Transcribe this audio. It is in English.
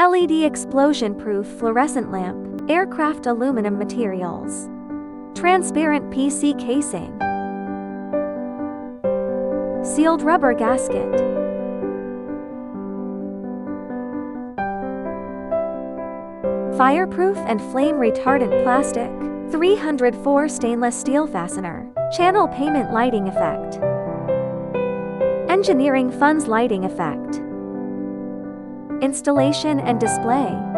LED explosion-proof fluorescent lamp, aircraft aluminum materials. Transparent PC casing. Sealed rubber gasket. Fireproof and flame retardant plastic. 304 stainless steel fastener. Channel payment lighting effect. Engineering funds lighting effect. Installation and display.